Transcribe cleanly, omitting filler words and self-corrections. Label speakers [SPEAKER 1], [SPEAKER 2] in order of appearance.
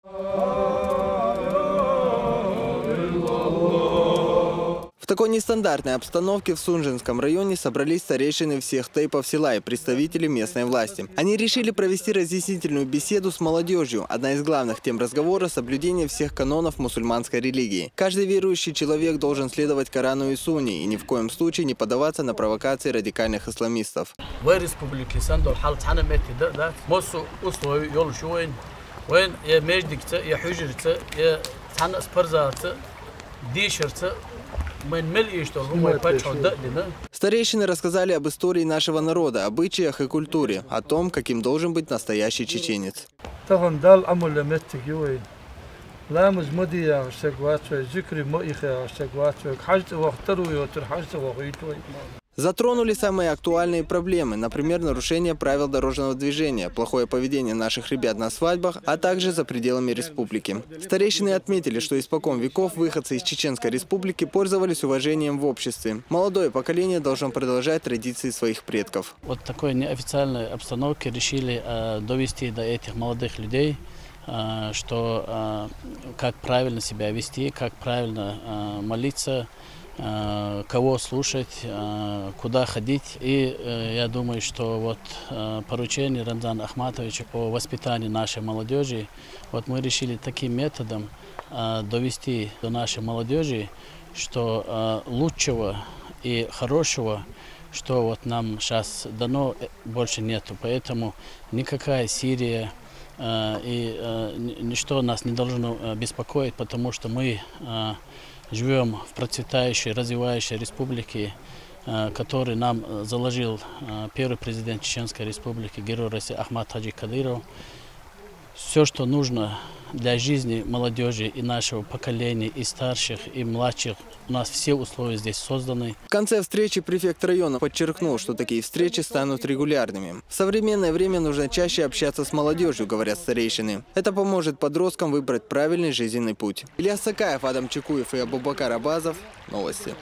[SPEAKER 1] В такой нестандартной обстановке в Сунжинском районе собрались старейшины всех тейпов села и представители местной власти. Они решили провести разъяснительную беседу с молодежью. Одна из главных тем разговора – соблюдение всех канонов мусульманской религии. Каждый верующий человек должен следовать Корану и Сунне и ни в коем случае не поддаваться на провокации радикальных исламистов. Старейшины рассказали об истории нашего народа, обычаях и культуре, о том, каким должен быть настоящий чеченец. Затронули самые актуальные проблемы, например, нарушение правил дорожного движения, плохое поведение наших ребят на свадьбах, а также за пределами республики. Старейшины отметили, что испокон веков выходцы из Чеченской республики пользовались уважением в обществе. Молодое поколение должно продолжать традиции своих предков.
[SPEAKER 2] Вот такой неофициальной обстановке решили довести до этих молодых людей, что как правильно себя вести, как правильно молиться, кого слушать, куда ходить. И я думаю, что вот поручение Рамзана Ахматовича по воспитанию нашей молодежи, вот мы решили таким методом довести до нашей молодежи, что лучшего и хорошего, что вот нам сейчас дано, больше нету. Поэтому никакая Сирия и ничто нас не должно беспокоить, потому что мы живем в процветающей, развивающей республике, который нам заложил первый президент Чеченской республики, герой России Ахмад Таджи Кадыров. Все, что нужно для жизни молодежи и нашего поколения, и старших, и младших, у нас все условия здесь созданы.
[SPEAKER 1] В конце встречи префект района подчеркнул, что такие встречи станут регулярными. В современное время нужно чаще общаться с молодежью, говорят старейшины. Это поможет подросткам выбрать правильный жизненный путь. Ильяс Сакаев, Адам Чекуев и Абубакар Абазов. Новости.